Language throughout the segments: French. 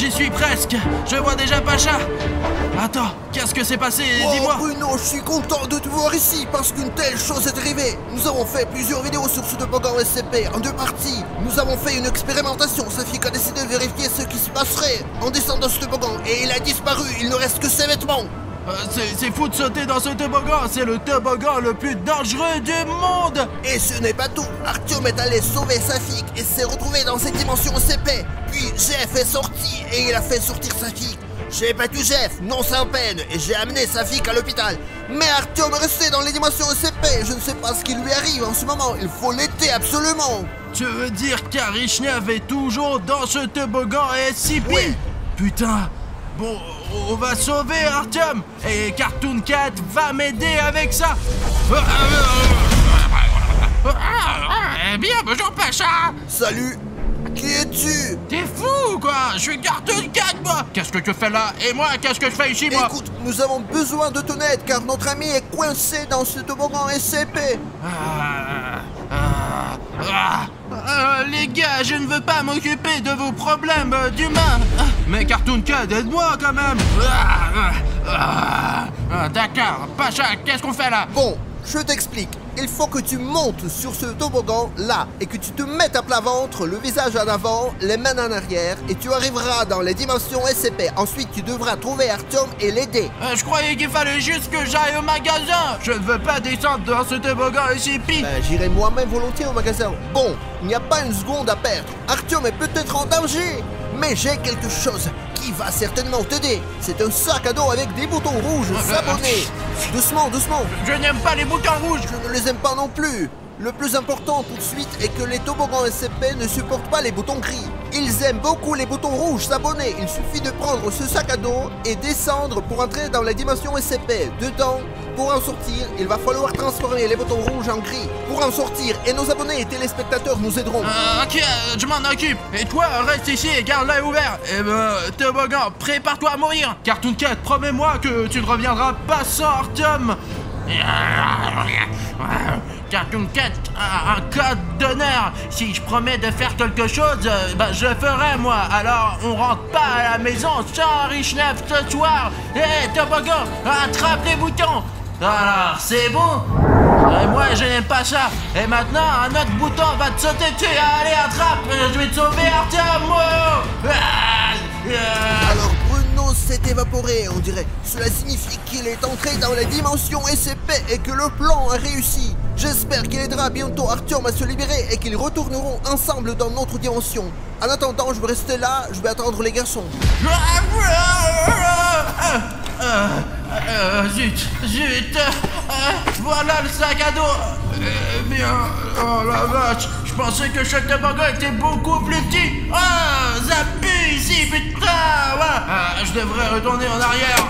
j'y suis presque. Je vois déjà Pacha. Attends, qu'est-ce que c'est passé? Dis-moi. Bruno, je suis content de te voir ici parce qu'une telle chose est arrivée. Nous avons fait plusieurs vidéos sur ce toboggan SCP en 2 parties. Nous avons fait une expérimentation. Safik a décidé de vérifier ce qui se passerait en descendant ce toboggan et il a disparu. Il ne reste que ses vêtements. C'est fou de sauter dans ce toboggan. C'est le toboggan le plus dangereux du monde. Et ce n'est pas tout. Artyom est allé sauver Safik et s'est retrouvé dans cette dimension SCP. Puis Jeff est sorti et il a fait sortir Safik. J'ai battu Jeff, non sans peine, et j'ai amené Safik à l'hôpital. Mais Artyom est resté dans les dimensions SCP. Je ne sais pas ce qui lui arrive en ce moment. Il faut l'aider absolument. Tu veux dire qu'Arishnev est toujours dans ce toboggan SCP? Oui. Putain. Bon, on va sauver Artyom. Et Cartoon Cat va m'aider avec ça. Eh bien, bonjour Pacha. Salut. Qui es-tu? T'es fou ou quoi? Je suis Cartoon Cat, moi. Qu'est-ce que tu fais là? Et moi, qu'est-ce que je fais ici, moi? Écoute, nous avons besoin de ton aide car notre ami est coincé dans ce toboggan SCP. Les gars, je ne veux pas m'occuper de vos problèmes d'humains. Mais Cartoon Cat, aide-moi quand même. D'accord. Pacha, qu'est-ce qu'on fait là? Bon, je t'explique. Il faut que tu montes sur ce toboggan là et que tu te mettes à plat ventre, le visage en avant, les mains en arrière et tu arriveras dans les dimensions SCP. Ensuite, tu devras trouver Artyom et l'aider. Je croyais qu'il fallait juste que j'aille au magasin. Je ne veux pas descendre dans ce toboggan SCP. J'irai moi-même volontiers au magasin. Bon, il n'y a pas une seconde à perdre. Artyom est peut-être en danger, mais j'ai quelque chose qui va certainement t'aider. C'est un sac à dos avec des boutons rouges sabonnés. Doucement, doucement. Je n'aime pas les boutons rouges. Je ne les aime pas non plus. Le plus important tout de suite est que les toboggans SCP ne supportent pas les boutons gris. Ils aiment beaucoup les boutons rouges sabonnés. Il suffit de prendre ce sac à dos et descendre pour entrer dans la dimension SCP. Dedans, pour en sortir, il va falloir transformer les boutons rouges en gris. Pour en sortir, et nos abonnés et téléspectateurs nous aideront. Ok, je m'en occupe. Et toi, reste ici et garde l'œil ouvert. Et toboggan, prépare-toi à mourir. Cartoon Cat, promets-moi que tu ne reviendras pas sans Artyom. Cartoon Cat a un code d'honneur. Si je promets de faire quelque chose, je le ferai moi. Alors on rentre pas à la maison sans Arishnev ce soir. Toboggan, attrape les boutons. Alors c'est bon. Moi je n'aime pas ça. Et maintenant un autre bouton va te sauter dessus. Allez attrape, je vais te sauver Artyom. Alors Bruno s'est évaporé, on dirait. Cela signifie qu'il est entré dans la dimension SCP et que le plan a réussi. J'espère qu'il aidera bientôt Artyom à se libérer et qu'ils retourneront ensemble dans notre dimension. En attendant, je vais rester là, je vais attendre les garçons. Zut, voilà le sac à dos. Eh bien, oh la vache, je pensais que ce toboggan était beaucoup plus petit. Oh, ça pue ici, putain. Ouais. Je devrais retourner en arrière.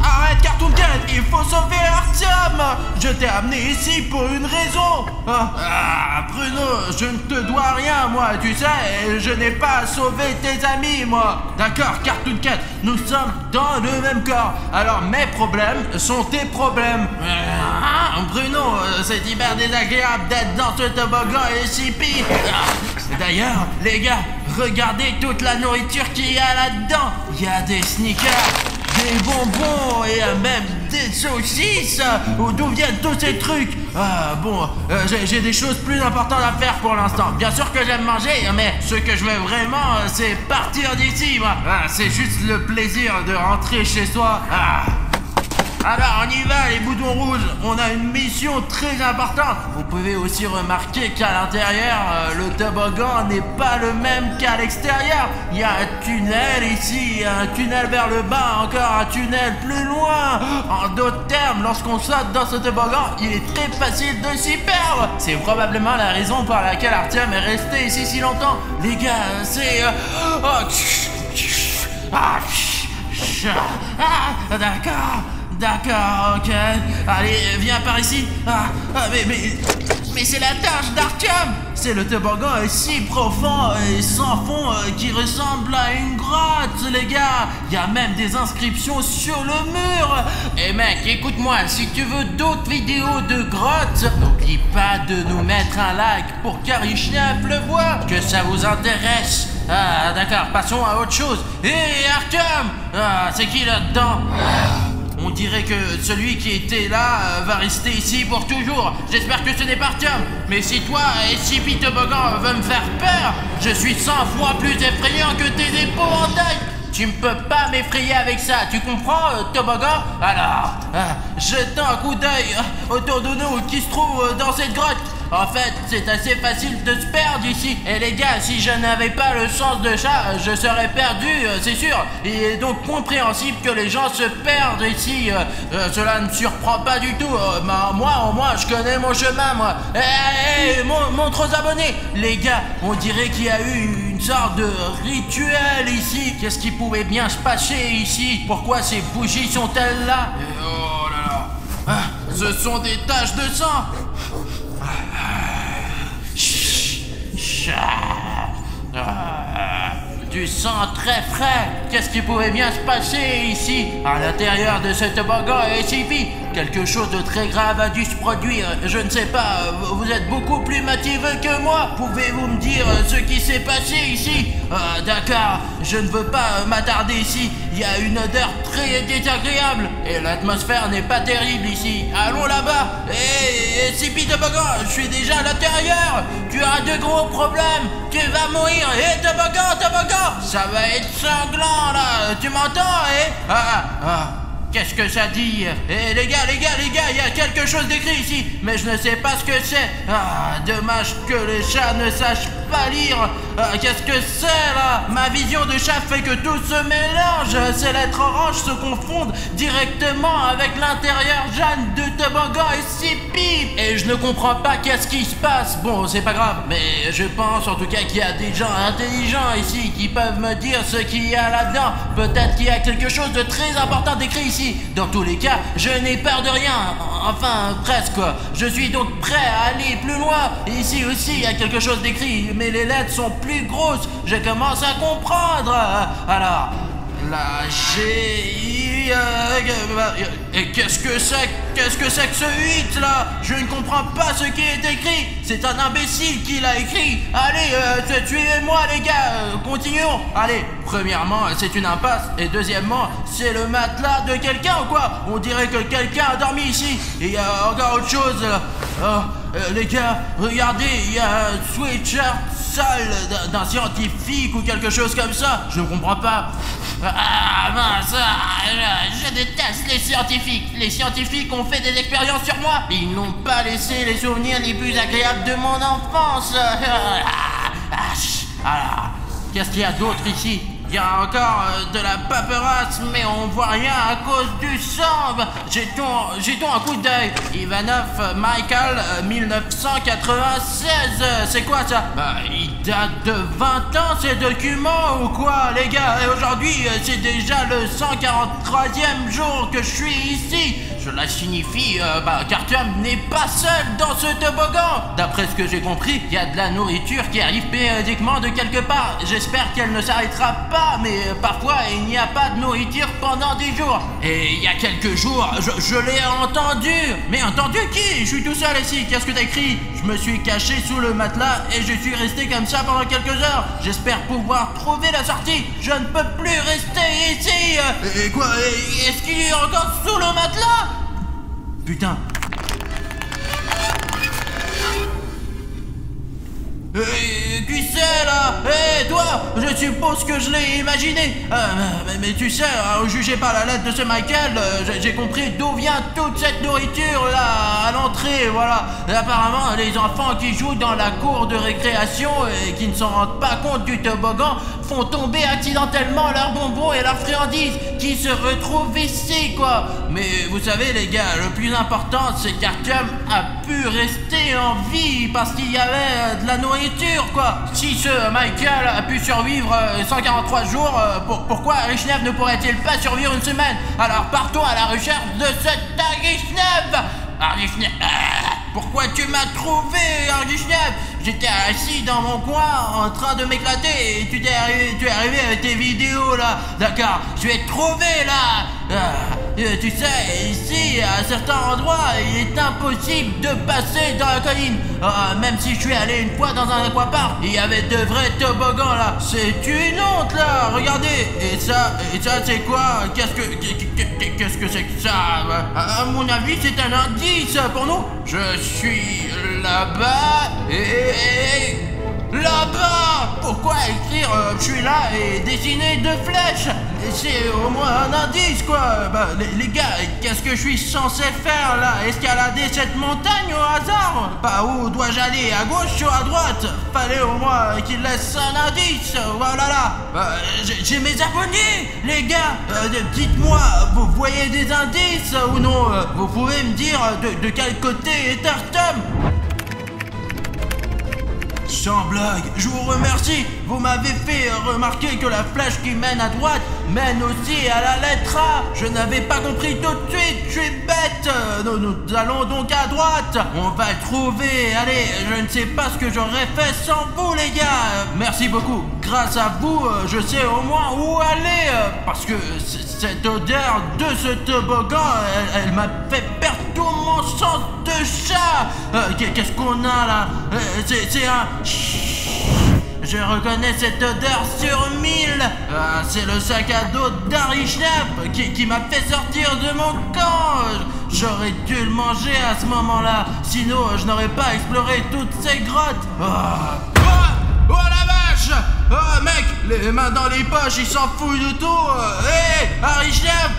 Arrête, Cartoon Cat, il faut sauver Artyom. Je t'ai amené ici pour une raison. Bruno, je ne te dois rien, moi, tu sais. Je n'ai pas sauvé tes amis, moi. D'accord, Cartoon Cat, nous sommes dans le même corps. Alors mes problèmes sont tes problèmes. Bruno, c'est hyper désagréable d'être dans ce toboggan SCP. D'ailleurs, les gars, regardez toute la nourriture qu'il y a là-dedans. Il y a des sneakers, des bonbons et même des saucisses. D'où viennent tous ces trucs? J'ai des choses plus importantes à faire pour l'instant. Bien sûr que j'aime manger, mais ce que je veux vraiment, c'est partir d'ici, moi. C'est juste le plaisir de rentrer chez soi. Alors on y va les boutons rouges, on a une mission très importante. Vous pouvez aussi remarquer qu'à l'intérieur, le toboggan n'est pas le même qu'à l'extérieur. Il y a un tunnel ici, un tunnel vers le bas, encore un tunnel plus loin. En d'autres termes, lorsqu'on saute dans ce toboggan, il est très facile de s'y perdre. C'est probablement la raison pour laquelle Artyom est resté ici si longtemps. Les gars, c'est... D'accord, ok. Allez, viens par ici. Mais c'est la tâche d'Artyom. C'est le toboggan est si profond et sans fond qui ressemble à une grotte, les gars. Il y a même des inscriptions sur le mur. Eh mec, écoute-moi, si tu veux d'autres vidéos de grottes, n'oublie pas de nous mettre un like pour qu'Arichnev le voie, que ça vous intéresse. Ah d'accord, passons à autre chose. Hé Artyom, c'est qui là-dedans? On dirait que celui qui était là va rester ici pour toujours. J'espère que ce n'est pas Artyom. Mais si toi, SCP Toboggan, veut me faire peur, je suis 100 fois plus effrayant que tes épouvantails. Tu ne peux pas m'effrayer avec ça, tu comprends, Toboggan? Alors, jetons un coup d'œil autour de nous qui se trouve dans cette grotte. En fait, c'est assez facile de se perdre ici. Et les gars, si je n'avais pas le sens de chat, je serais perdu, c'est sûr. Il est donc compréhensible que les gens se perdent ici. Cela ne surprend pas du tout. Moi, au moins, je connais mon chemin, moi. Montre aux abonnés. Les gars, on dirait qu'il y a eu une sorte de rituel ici. Qu'est-ce qui pouvait bien se passer ici? Pourquoi ces bougies sont-elles là? Oh là là. Ce sont des taches de sang. Du sang très frais. Qu'est-ce qui pouvait bien se passer ici, à l'intérieur de ce toboggan SCP? Quelque chose de très grave a dû se produire. Je ne sais pas, vous êtes beaucoup plus motivé que moi. Pouvez-vous me dire ce qui s'est passé ici? D'accord, je ne veux pas m'attarder ici. Il y a une odeur très désagréable et l'atmosphère n'est pas terrible ici. Allons là-bas. Hé, SCP Toboggan, je suis déjà à l'intérieur. Tu as de gros problèmes. Tu vas mourir. Hé, Toboggan, ça va être sanglant là. Tu m'entends, Qu'est-ce que ça dit? Eh les gars, il y a quelque chose d'écrit ici, mais je ne sais pas ce que c'est. Dommage que les chats ne sachent pas lire. Qu'est-ce que c'est là? Ma vision de chat fait que tout se mélange. Ces lettres oranges se confondent directement avec l'intérieur jaune de Toboggan SCP. Et je ne comprends pas qu'est-ce qui se passe. Bon, c'est pas grave, mais je pense en tout cas qu'il y a des gens intelligents ici qui peuvent me dire ce qu'il y a là-dedans. Peut-être qu'il y a quelque chose de très important d'écrit ici. Dans tous les cas, je n'ai peur de rien. Enfin, presque quoi. Je suis donc prêt à aller plus loin. Ici aussi, il y a quelque chose d'écrit, mais les lettres sont plus grosses. Je commence à comprendre. Alors, la G-I... Qu'est-ce que c'est que ce 8 là? Je ne comprends pas ce qui est écrit. C'est un imbécile qui l'a écrit. Allez, suivez-moi les gars, continuons. Allez, premièrement, c'est une impasse. Et deuxièmement, c'est le matelas de quelqu'un ou quoi? On dirait que quelqu'un a dormi ici. Et il y a encore autre chose. Les gars, regardez, il y a un sweatshirt sale d'un scientifique ou quelque chose comme ça. Je ne comprends pas. Mince, je déteste les scientifiques. Les scientifiques ont fait des expériences sur moi. Ils n'ont pas laissé les souvenirs les plus agréables de mon enfance. Alors, qu'est-ce qu'il y a d'autre ici? Il y a encore de la paperasse, mais on voit rien à cause du sang. Jetons un coup d'œil. Ivanov Michael, 1996. C'est quoi ça? Il date de 20 ans ces documents ou quoi, les gars? Et aujourd'hui, c'est déjà le 143e jour que je suis ici. Cela signifie qu'Artyom n'est pas seul dans ce toboggan. D'après ce que j'ai compris, il y a de la nourriture qui arrive périodiquement de quelque part. J'espère qu'elle ne s'arrêtera pas, mais parfois il n'y a pas de nourriture pendant des jours. Et il y a quelques jours, je l'ai entendu. Mais entendu qui? Je suis tout seul ici. Qu'est-ce que t'as écrit? Je me suis caché sous le matelas et je suis resté comme ça pendant quelques heures. J'espère pouvoir trouver la sortie. Je ne peux plus rester ici. Et quoi? Est-ce qu'il est encore sous le matelas? Putain. Qui c'est là? Toi, je suppose que je l'ai imaginé. Mais tu sais, jugez par la lettre de ce Michael, j'ai compris d'où vient toute cette nourriture là à l'entrée, voilà. Et apparemment, les enfants qui jouent dans la cour de récréation et qui ne s'en rendent pas compte du toboggan font tomber accidentellement leurs bonbons et leurs friandises qui se retrouvent ici, quoi. Mais vous savez les gars, le plus important c'est qu'Artyom a pu rester en vie parce qu'il y avait de la nourriture, quoi. Si ce Michael a pu survivre 143 jours, pourquoi Arichnev ne pourrait-il pas survivre une semaine? Alors partons à la recherche de cet Arichnev. pourquoi tu m'as trouvé, Argichnev? J'étais assis dans mon coin en train de m'éclater et tu es arrivé avec tes vidéos là. D'accord, je vais te trouver là. Tu sais, ici, à certains endroits, il est impossible de passer dans la colline. Même si je suis allé une fois dans un aquapark, il y avait de vrais toboggans là. C'est une honte là, regardez. Et ça c'est quoi? Qu'est-ce que c'est que ça? À mon avis, c'est un indice pour nous. Je suis là-bas et là-bas. Pourquoi écrire je suis là et dessiner deux flèches? C'est au moins un indice quoi. Les gars, qu'est-ce que je suis censé faire là? Escalader cette montagne au hasard? Où dois-je aller? À gauche ou à droite? Fallait au moins qu'il laisse un indice. Voilà là. J'ai mes abonnés les gars. Dites-moi, vous voyez des indices ou non? Vous pouvez me dire de quel côté est Artem? Sans blague, je vous remercie. Vous m'avez fait remarquer que la flèche qui mène à droite mène aussi à la lettre A. Je n'avais pas compris tout de suite, je suis bête. Nous allons donc à droite. On va le trouver. Allez, je ne sais pas ce que j'aurais fait sans vous les gars. Merci beaucoup. Grâce à vous, je sais au moins où aller. Parce que cette odeur de ce toboggan, elle m'a fait perdre tout mon sens de chat. Qu'est-ce qu'on a là? C'est un... Je reconnais cette odeur sur 1000. C'est le sac à dos d'Argichnev qui m'a fait sortir de mon camp. J'aurais dû le manger à ce moment-là. Sinon, je n'aurais pas exploré toutes ces grottes. Oh la vache! Oh mec, les mains dans les poches, il s'en fout de tout. Argichnev!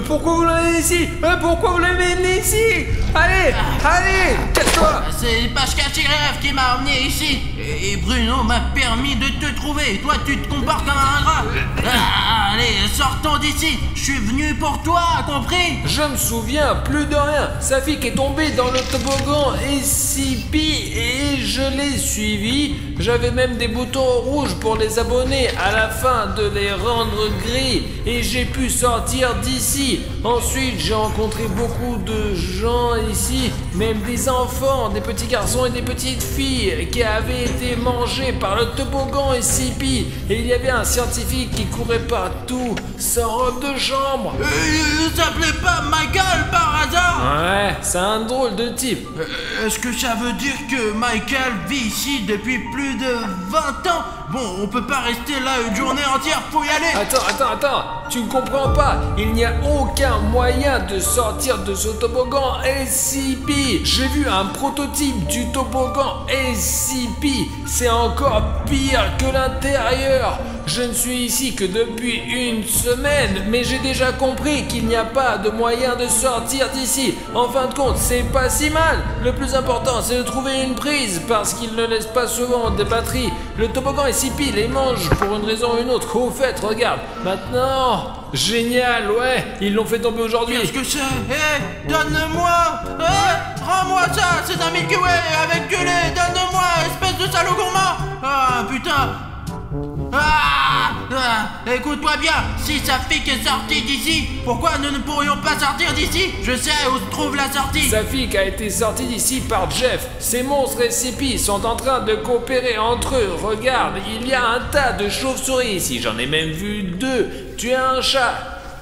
Pourquoi vous l'avez ici? Pourquoi vous l'avez amené ici? Allez, casse-toi! C'est Pashka Chirev qui m'a emmené ici. Et Bruno m'a permis de te trouver. Toi, tu te comportes comme un ingrat. Allez, sortons d'ici. Je suis venu pour toi, compris? Je me souviens plus de rien. Safik est tombé dans le toboggan SCP et je l'ai suivi. J'avais même des boutons rouges pour les abonnés à la fin de les rendre gris et j'ai pu sortir d'ici. Ensuite, j'ai rencontré beaucoup de gens ici, même des enfants, des petits garçons et des petites filles qui avaient été mangés par le toboggan SCP. Et il y avait un scientifique qui courait partout, sans robe de chambre. Il s'appelait pas Michael par hasard? Ouais, c'est un drôle de type. Est-ce que ça veut dire que Michael vit ici depuis plus de 20 ans? Bon, on peut pas rester là une journée entière, faut y aller. Attends, tu ne comprends pas. Il n'y a aucun moyen de sortir de ce toboggan SCP. J'ai vu un prototype du toboggan SCP. C'est encore pire que l'intérieur. Je ne suis ici que depuis une semaine, mais j'ai déjà compris qu'il n'y a pas de moyen de sortir d'ici. En fin de compte, c'est pas si mal. Le plus important, c'est de trouver une prise, parce qu'il ne laisse pas souvent des batteries. Le toboggan SCP les mange pour une raison ou une autre. Au fait, regarde, maintenant... Génial, ouais, ils l'ont fait tomber aujourd'hui. Qu'est-ce que c'est? Donne-moi. Rends-moi ça, c'est un Milky Way avec du lait. Donne-moi, espèce de salaud gourmand. Putain. Écoute-moi bien, si Safik est sorti d'ici, pourquoi nous ne pourrions pas sortir d'ici? Je sais où se trouve la sortie. Safik a été sorti d'ici par Jeff. Ces monstres SCP sont en train de coopérer entre eux. Regarde, il y a un tas de chauves-souris ici, j'en ai même vu 2. Tu es un chat.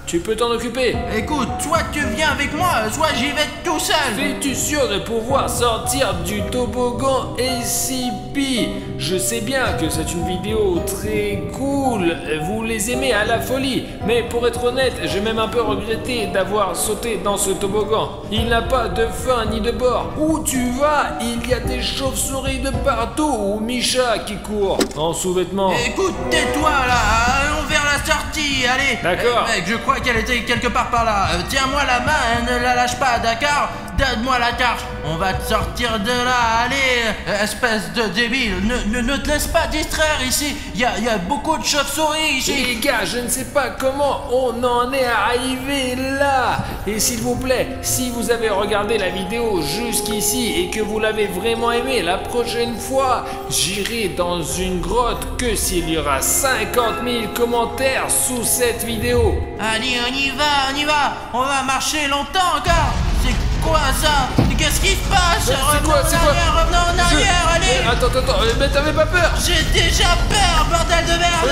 Tu peux t'en occuper. Écoute, soit tu viens avec moi, soit j'y vais tout seul. Es-tu sûr de pouvoir sortir du toboggan SCP? Je sais bien que c'est une vidéo très cool, vous les aimez à la folie, mais pour être honnête, j'ai même un peu regretté d'avoir sauté dans ce toboggan. Il n'a pas de fin ni de bord. Où tu vas, il y a des chauves-souris de partout, ou Misha qui court en sous-vêtements. Écoute, tais-toi là, allons vers la sortie, allez. D'accord. Mec, je crois qu'elle était quelque part par là. Tiens-moi la main, ne la lâche pas, d'accord? donne-moi la torche. On va te sortir de là, allez, espèce de débile. Ne te laisse pas distraire ici. Il y a beaucoup de chauves-souris ici. Les gars, je ne sais pas comment on en est arrivé là. Et s'il vous plaît, si vous avez regardé la vidéo jusqu'ici et que vous l'avez vraiment aimé, la prochaine fois, j'irai dans une grotte que s'il y aura 50 000 commentaires sous cette vidéo. Allez, on y va. On va marcher longtemps encore. C'est quoi ça? Qu'est-ce qui se passe? Revenons en arrière, allez. Attends, mais t'avais pas peur? J'ai déjà peur, bordel de merde.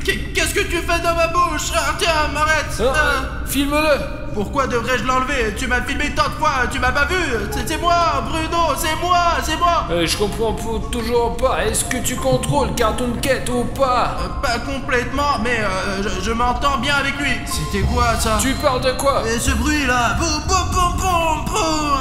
Qu'est-ce que tu fais dans ma bouche? Tiens, m'arrête. Filme-le. Pourquoi devrais-je l'enlever? Tu m'as filmé tant de fois, tu m'as pas vu. C'est moi, Bruno, c'est moi. Je comprends toujours pas. Est-ce que tu contrôles Cartoon Cat ou pas? Pas complètement, mais je m'entends bien avec lui. C'était quoi ça? Tu parles de quoi? Et ce bruit là,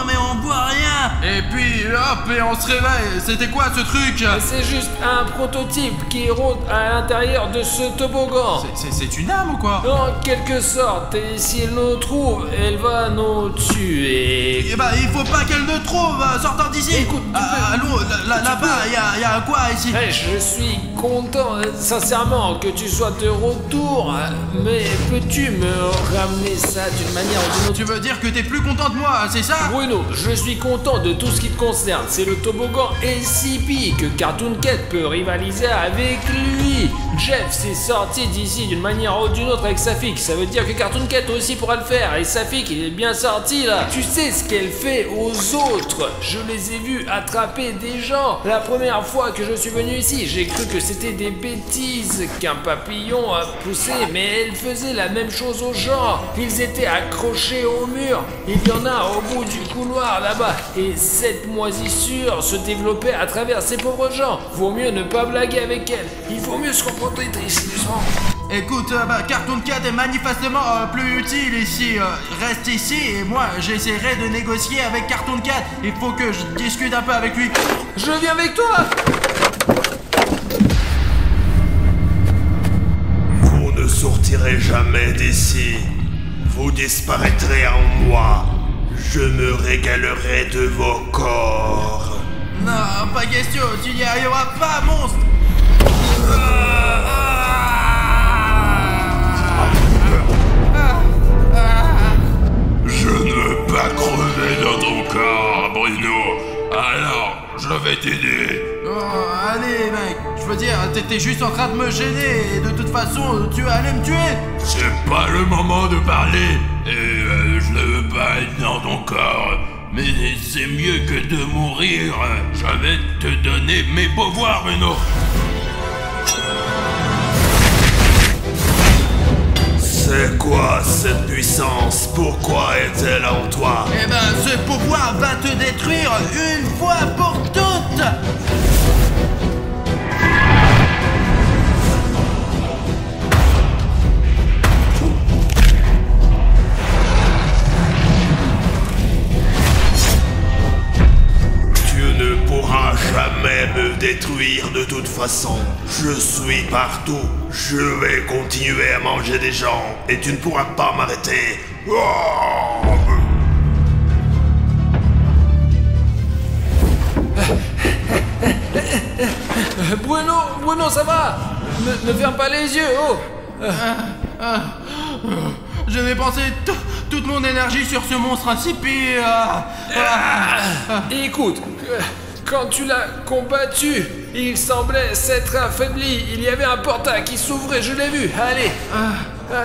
mais on voit rien. Et puis hop, et on se réveille. C'était quoi ce truc? C'est juste un prototype qui rôde à l'intérieur de ce toboggan. C'est une âme ou quoi? En quelque sorte, et si elle nous trouve, elle va nous tuer. Eh bah, il faut pas qu'elle nous trouve. Sortant d'ici. Écoute, allons, là-bas, il y a quoi ici? Je suis content, sincèrement, que tu sois de retour. Mais peux-tu me ramener ça d'une manière ou d'une autre? Tu veux dire que t'es plus content de moi, c'est ça? Bruno, je suis content de tout ce qui te concerne. C'est le toboggan SCP que Cartoon Cat peut rivaliser avec lui. Jeff s'est sorti d'ici d'une manière ou d'une autre avec Safik. Ça veut dire que Cartoon Cat aussi pourra le faire. Et Safik, il est bien sorti là. Tu sais ce qu'elle fait aux autres? Je les ai vus attraper des gens. La première fois que je suis venu ici, j'ai cru que c'était des bêtises qu'un papillon a poussé, mais elle faisait la même chose aux gens. Ils étaient accrochés au mur. Il y en a au bout du couloir là-bas. Et cette moisissure se développait à travers ces pauvres gens. Vaut mieux ne pas blaguer avec elle. Il vaut mieux se comporter doucement. Écoute, Cartoon Cat est manifestement plus utile ici. Reste ici et moi j'essaierai de négocier avec Cartoon Cat. Il faut que je discute un peu avec lui. Je viens avec toi. Vous ne sortirez jamais d'ici. Vous disparaîtrez en moi. Je me régalerai de vos corps. Non, pas question, tu n'y arriveras pas, monstre. Je ne veux pas crever dans ton corps, Bruno. Alors, je vais t'aider. Oh, allez, mec, je veux dire, t'étais juste en train de me gêner et de toute façon, tu allais me tuer. C'est pas le moment de parler. Et je ne veux pas être dans ton corps. Mais c'est mieux que de mourir. Je vais te donner mes pouvoirs, Bruno. C'est quoi cette puissance? Pourquoi est-elle en toi? Eh ben, ce pouvoir va te détruire une fois pour toutes. Tu ne pourras jamais me détruire de toute façon. Je suis partout. Je vais continuer à manger des gens et tu ne pourras pas m'arrêter. Oh! Bruno, ça va? Ne ferme pas les yeux, oh! Je vais penser toute mon énergie sur ce monstre insipide. Écoute, quand tu l'as combattu, il semblait s'être affaibli. Il y avait un portail qui s'ouvrait, je l'ai vu. Allez,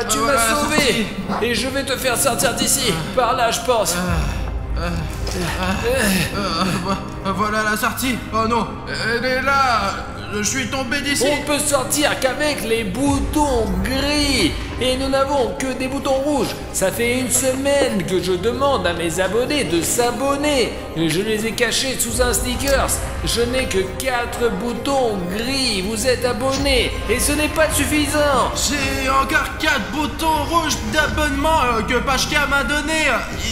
tu m'as sauvé. Et je vais te faire sortir d'ici. Par là, je pense. Voilà la sortie. Oh non, elle est là. Je suis tombé d'ici. On peut sortir qu'avec les boutons gris. et nous n'avons que des boutons rouges. Ça fait une semaine que je demande à mes abonnés de s'abonner. Je les ai cachés sous un stickers. Je n'ai que 4 boutons gris. Vous êtes abonnés et ce n'est pas suffisant. J'ai encore 4 boutons rouges d'abonnement que Pashka m'a donné.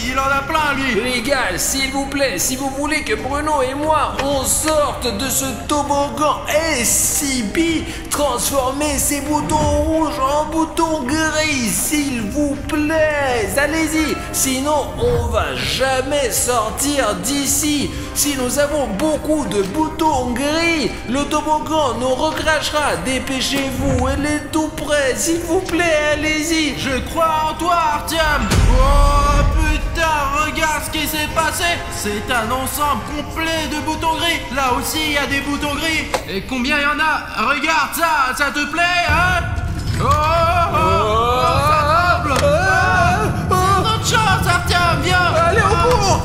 Il en a plein, lui. Les gars, s'il vous plaît, si vous voulez que Bruno et moi on sorte de ce toboggan SCP, transformez ces boutons rouges en boutons gris, s'il vous plaît. Allez-y, sinon on va jamais sortir d'ici. Si nous avons beaucoup de boutons gris, le toboggan nous recrachera. Dépêchez-vous, elle est tout près, s'il vous plaît, allez-y. Je crois en toi, Artyom. Oh putain, regarde ce qui s'est passé. C'est un ensemble complet de boutons gris. Là aussi, il y a des boutons gris. Et combien il y en a? Regarde ça, ça te plaît, hein? Ça tremble. C'est notre chance, Artyom, viens. Allez au bout.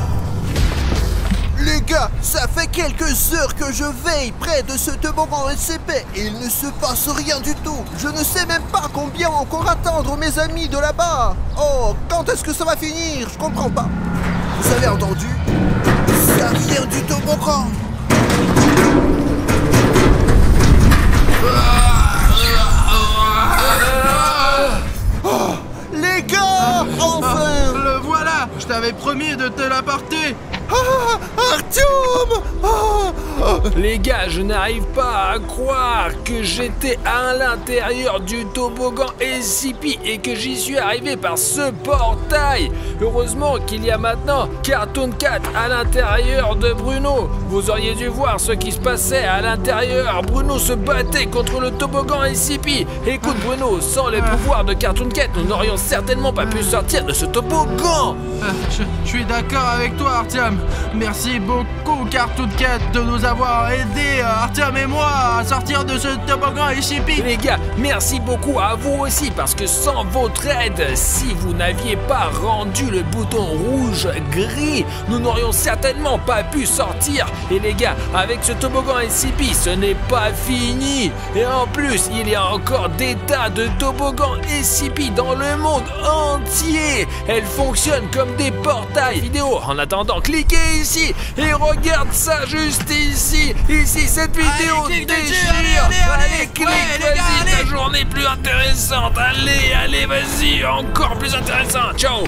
Les gars, ça fait quelques heures que je veille près de ce toboggan SCP et il ne se passe rien du tout. Je ne sais même pas combien encore attendre mes amis de là-bas. Oh, quand est-ce que ça va finir? Je comprends pas. Vous avez entendu? Ça vient du toboggan. Oh, les gars, enfin! Le voilà, je t'avais promis de te l'apporter. Ah, Artyom! Les gars, je n'arrive pas à croire que j'étais à l'intérieur du toboggan SCP et que j'y suis arrivé par ce portail. Heureusement qu'il y a maintenant Cartoon Cat à l'intérieur de Bruno. Vous auriez dû voir ce qui se passait à l'intérieur. Bruno se battait contre le toboggan SCP. Écoute Bruno, sans les pouvoirs de Cartoon Cat, nous n'aurions certainement pas pu sortir de ce toboggan. Je suis d'accord avec toi, Artyom. Merci beaucoup, Cartoon Cat, de nous avoir aidé, Artyom et moi, à sortir de ce toboggan SCP. Les gars, merci beaucoup à vous aussi, parce que sans votre aide, si vous n'aviez pas rendu le bouton rouge-gris, nous n'aurions certainement pas pu sortir. Et les gars, avec ce toboggan SCP, ce n'est pas fini. Et en plus, il y a encore des tas de toboggans SCP dans le monde entier. Elles fonctionnent comme des portails vidéo. En attendant, cliquez ici et regarde ça juste ici. Ici, cette vidéo clique déchire. dessus, allez, Clique, ouais, les gars, vas-y, ta allez. journée plus intéressante. Allez, vas-y, encore plus intéressant. Ciao.